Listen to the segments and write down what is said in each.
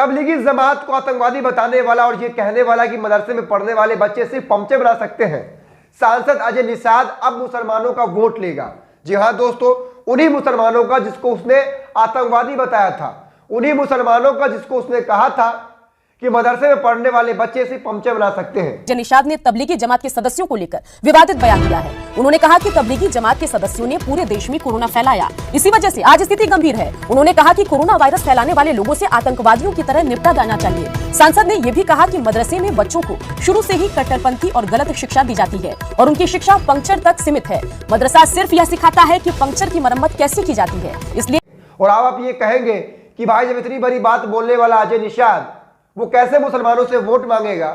तबलीगी जमात को आतंकवादी बताने वाला और ये कहने वाला कि मदरसे में पढ़ने वाले बच्चे सिर्फ पंचे बना सकते हैं, सांसद अजय निषाद अब मुसलमानों का वोट लेगा। जी हां दोस्तों, उन्हीं मुसलमानों का जिसको उसने आतंकवादी बताया था, उन्हीं मुसलमानों का जिसको उसने कहा था कि मदरसे में पढ़ने वाले बच्चे सिर्फ पंचे बना सकते हैं। अजय निषाद ने तबलीगी जमात के सदस्यों को लेकर विवादित बयान दिया है। उन्होंने कहा कि तबलीगी जमात के सदस्यों ने पूरे देश में कोरोना फैलाया, इसी वजह से आज स्थिति गंभीर है। उन्होंने कहा कि कोरोना वायरस फैलाने वाले लोगों से आतंकवादियों की तरह निपटा जाना चाहिए। सांसद ने यह भी कहा कि मदरसे में बच्चों को शुरू से ही कट्टरपंथी और गलत शिक्षा दी जाती है और उनकी शिक्षा पंक्चर तक सीमित है। मदरसा सिर्फ यह सिखाता है कि पंक्चर की मरम्मत कैसे की जाती है। इसलिए और आप ये कहेंगे कि भाई जब इतनी बड़ी बात बोलने वाला अजय निषाद वो कैसे मुसलमानों से वोट मांगेगा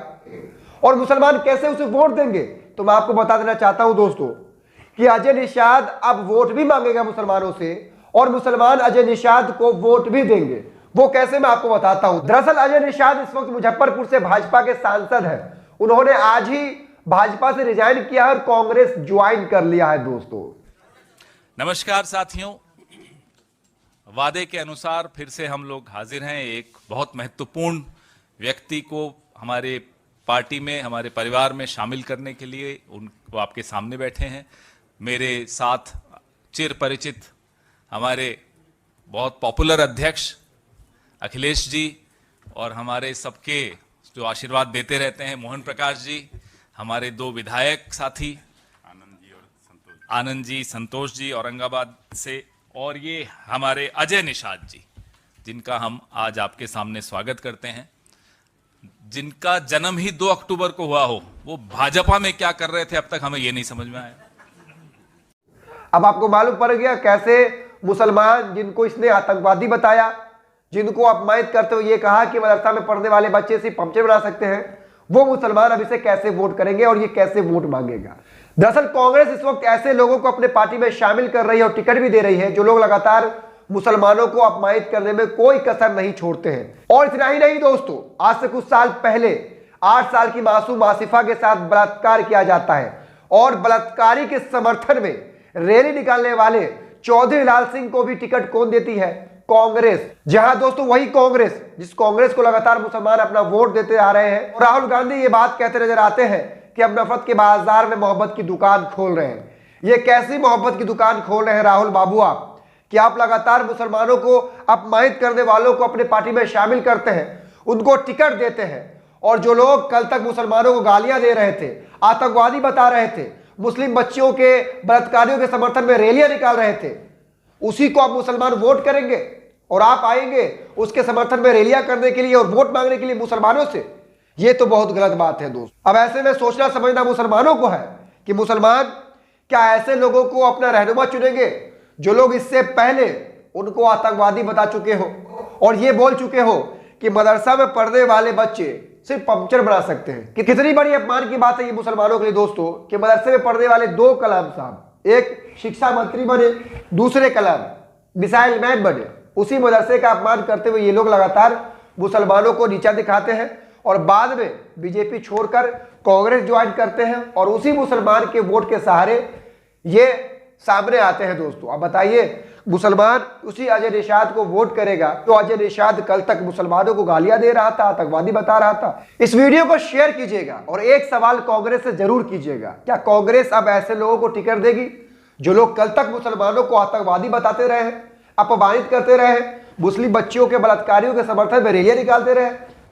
और मुसलमान कैसे उसे वोट देंगे, तो मैं आपको बता देना चाहता हूं दोस्तों कि अजय निषाद अब वोट भी मांगेगा मुसलमानों से और मुसलमान अजय निषाद को वोट भी देंगे। वो कैसे, मैं आपको बताता हूं। दरअसल अजय निषाद इस वक्त मुजफ्फरपुर से भाजपा के सांसद हैं। उन्होंने आज ही भाजपा से रिजाइन किया और कांग्रेस ज्वाइन कर लिया है। दोस्तों नमस्कार साथियों, वादे के अनुसार फिर से हम लोग हाजिर हैं। एक बहुत महत्वपूर्ण व्यक्ति को हमारे पार्टी में, हमारे परिवार में शामिल करने के लिए उनको आपके सामने बैठे हैं। मेरे साथ चिर परिचित हमारे बहुत पॉपुलर अध्यक्ष अखिलेश जी और हमारे सबके जो आशीर्वाद देते रहते हैं मोहन प्रकाश जी, हमारे दो विधायक साथी आनंद जी, संतोष जी औरंगाबाद से, और ये हमारे अजय निषाद जी, जिनका हम आज आपके सामने स्वागत करते हैं। जिनका जन्म ही 2 अक्टूबर को हुआ हो, वो भाजपा में क्या कर रहे थे अब तक हमें ये नहीं समझ में आया। अब आपको मालूम पड़ गया कैसे मुसलमान जिनको इसने आतंकवादी बताया, जिनको अपमानित करते हुए ये कहा कि मदरसा में पढ़ने वाले बच्चे सिर्फ पंचे बना सकते हैं, वो मुसलमान अब इसे कैसे वोट करेंगे और ये कैसे वोट मांगेगा। दरअसल कांग्रेस इस वक्त ऐसे लोगों को अपने पार्टी में शामिल कर रही है और टिकट भी दे रही है जो लोग लगातार मुसलमानों को अपमानित करने में कोई कसर नहीं छोड़ते हैं। और इतना ही नहीं दोस्तों, आज से कुछ साल पहले 8 साल की मासूम आसिफा के साथ बलात्कार किया जाता है और बलात्कारी के समर्थन में रैली निकालने वाले चौधरी लाल सिंह को भी टिकट कौन देती है? कांग्रेस। जहां दोस्तों वही कांग्रेस जिस कांग्रेस को लगातार मुसलमान अपना वोट देते आ रहे हैं, और राहुल गांधी ये बात कहते नजर आते हैं कि हम नफरत के बाजार में मोहब्बत की दुकान खोल रहे हैं। ये कैसी मोहब्बत की दुकान खोल रहे हैं राहुल बाबू आप, कि आप लगातार मुसलमानों को अपमानित करने वालों को अपने पार्टी में शामिल करते हैं, उनको टिकट देते हैं, और जो लोग कल तक मुसलमानों को गालियां दे रहे थे, आतंकवादी बता रहे थे, मुस्लिम बच्चियों के बलात्कारियों के समर्थन में रैलियां निकाल रहे थे, उसी को आप मुसलमान वोट करेंगे और आप आएंगे उसके समर्थन में रैलियां करने के लिए और वोट मांगने के लिए मुसलमानों से। यह तो बहुत गलत बात है दोस्त। अब ऐसे में सोचना समझना मुसलमानों को है कि मुसलमान क्या ऐसे लोगों को अपना रहनुमा चुनेंगे जो लोग इससे पहले उनको आतंकवादी बता चुके हो और ये बोल चुके हो कि मदरसा में पढ़ने वाले बच्चे सिर्फ पंक्चर बना सकते हैं। कि कितनी बड़ी अपमान की बात है ये मुसलमानों के लिए दोस्तों कि मदरसे में पढ़ने वाले 2 कलाम साहब, एक शिक्षा मंत्री बने, दूसरे कलाम मिसाइल मैन बने। उसी मदरसे का अपमान करते हुए ये लोग लगातार मुसलमानों को नीचा दिखाते हैं और बाद में बीजेपी छोड़कर कांग्रेस ज्वाइन करते हैं और उसी मुसलमान के वोट के सहारे ये सामने आते हैं। दोस्तों अब बताइए, मुसलमान उसी अजय निषाद को वोट करेगा तो अजय निषाद कल तक मुसलमानों को गालियां दे रहा था, आतंकवादी बता रहा था। इस वीडियो को शेयर कीजिएगा और एक सवाल कांग्रेस से जरूर कीजिएगा, क्या कांग्रेस अब ऐसे लोगों को टिकट देगी जो लोग कल तक मुसलमानों को आतंकवादी बताते रहे, अपमानित करते रहे, मुस्लिम बच्चियों के बलात्कारियों के समर्थन में रैलियां निकालते रहे?